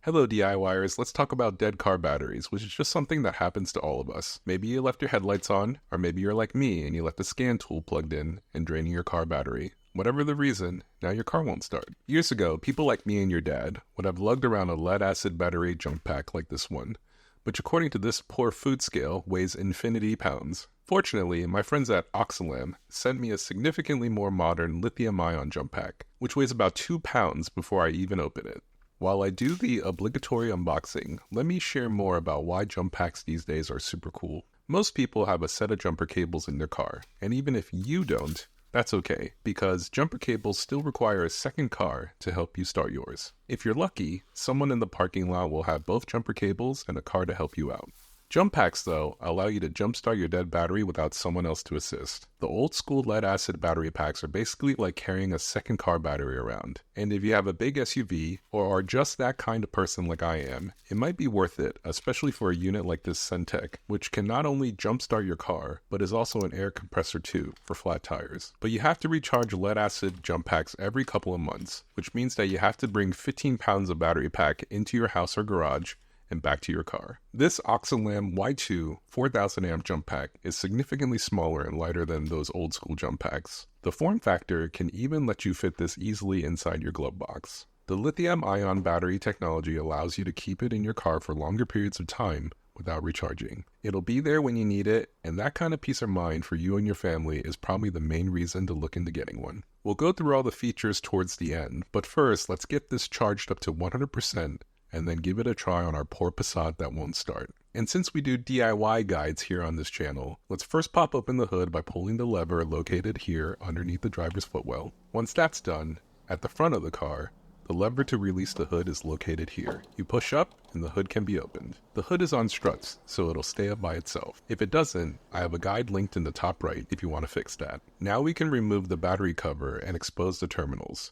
Hello DIYers, let's talk about dead car batteries, which is just something that happens to all of us. Maybe you left your headlights on, or maybe you're like me and you left a scan tool plugged in and draining your car battery. Whatever the reason, now your car won't start. Years ago, people like me and your dad would have lugged around a lead-acid battery jump pack like this one, which according to this poor food scale weighs infinity pounds. Fortunately, my friends at OXILAM sent me a significantly more modern lithium-ion jump pack, which weighs about 2 pounds before I even open it. While I do the obligatory unboxing, let me share more about why jump packs these days are super cool. Most people have a set of jumper cables in their car, and even if you don't, that's okay, because jumper cables still require a second car to help you start yours. If you're lucky, someone in the parking lot will have both jumper cables and a car to help you out. Jump packs, though, allow you to jumpstart your dead battery without someone else to assist. The old-school lead-acid battery packs are basically like carrying a second car battery around. And if you have a big SUV, or are just that kind of person like I am, it might be worth it, especially for a unit like this Centec, which can not only jumpstart your car, but is also an air compressor too, for flat tires. But you have to recharge lead-acid jump packs every couple of months, which means that you have to bring 15 pounds of battery pack into your house or garage, and back to your car. This OXILAM Y2 4000 amp jump pack is significantly smaller and lighter than those old school jump packs. The form factor can even let you fit this easily inside your glove box. The lithium-ion battery technology allows you to keep it in your car for longer periods of time without recharging. It'll be there when you need it, and that kind of peace of mind for you and your family is probably the main reason to look into getting one. We'll go through all the features towards the end, but first let's get this charged up to 100% and then give it a try on our poor Passat that won't start. And since we do DIY guides here on this channel, let's first pop open the hood by pulling the lever located here underneath the driver's footwell. Once that's done, at the front of the car, the lever to release the hood is located here. You push up and the hood can be opened. The hood is on struts, so it'll stay up by itself. If it doesn't, I have a guide linked in the top right if you want to fix that. Now we can remove the battery cover and expose the terminals.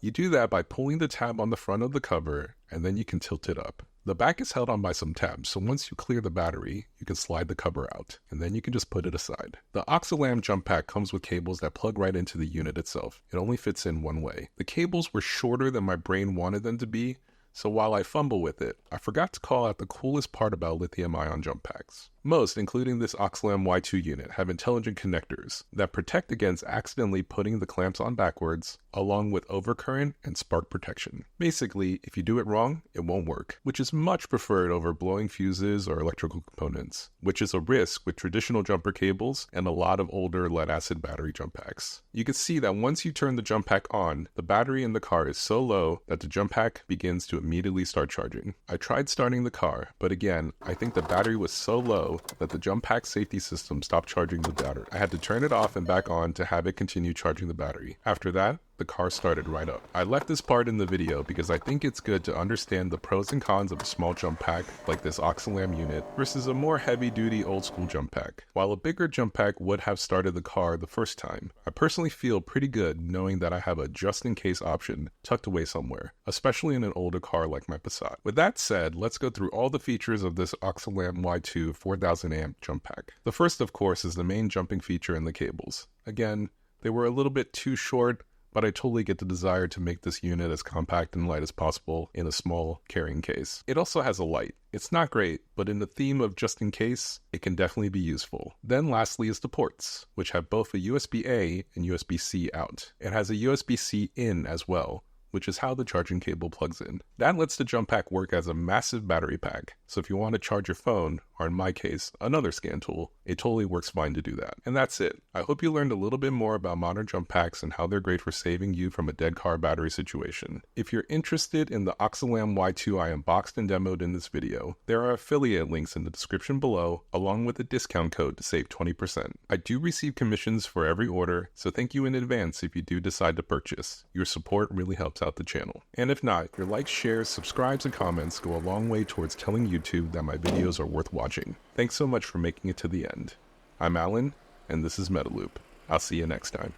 You do that by pulling the tab on the front of the cover, and then you can tilt it up. The back is held on by some tabs, so once you clear the battery, you can slide the cover out, and then you can just put it aside. The OXILAM jump pack comes with cables that plug right into the unit itself. It only fits in one way. The cables were shorter than my brain wanted them to be, so while I fumble with it, I forgot to call out the coolest part about lithium-ion jump packs. Most, including this OXILAM Y2 unit, have intelligent connectors that protect against accidentally putting the clamps on backwards, along with overcurrent and spark protection. Basically, if you do it wrong, it won't work, which is much preferred over blowing fuses or electrical components, which is a risk with traditional jumper cables and a lot of older lead-acid battery jump packs. You can see that once you turn the jump pack on, the battery in the car is so low that the jump pack begins to immediately start charging. I tried starting the car, but again, I think the battery was so low that the jump pack safety system stopped charging the battery. I had to turn it off and back on to have it continue charging the battery. After that, the car started right up. I left this part in the video because I think it's good to understand the pros and cons of a small jump pack like this OXILAM unit versus a more heavy-duty old-school jump pack. While a bigger jump pack would have started the car the first time, I personally feel pretty good knowing that I have a just-in-case option tucked away somewhere, especially in an older car like my Passat. With that said, let's go through all the features of this OXILAM Y2 4000 amp jump pack. The first, of course, is the main jumping feature in the cables. Again, they were a little bit too short, but I totally get the desire to make this unit as compact and light as possible in a small carrying case. It also has a light. It's not great, but in the theme of just in case, it can definitely be useful. Then lastly is the ports, which have both a USB-A and USB-C out. It has a USB-C in as well, which is how the charging cable plugs in. That lets the jump pack work as a massive battery pack, so if you want to charge your phone, or in my case, another scan tool, it totally works fine to do that. And that's it. I hope you learned a little bit more about modern jump packs and how they're great for saving you from a dead car battery situation. If you're interested in the OXILAM Y2 I unboxed and demoed in this video, there are affiliate links in the description below, along with a discount code to save 20%. I do receive commissions for every order, so thank you in advance if you do decide to purchase. Your support really helps out the channel. And if not, your likes, shares, subscribes, and comments go a long way towards telling YouTube that my videos are worth watching. Thanks so much for making it to the end. I'm Alan, and this is Metaloop. I'll see you next time.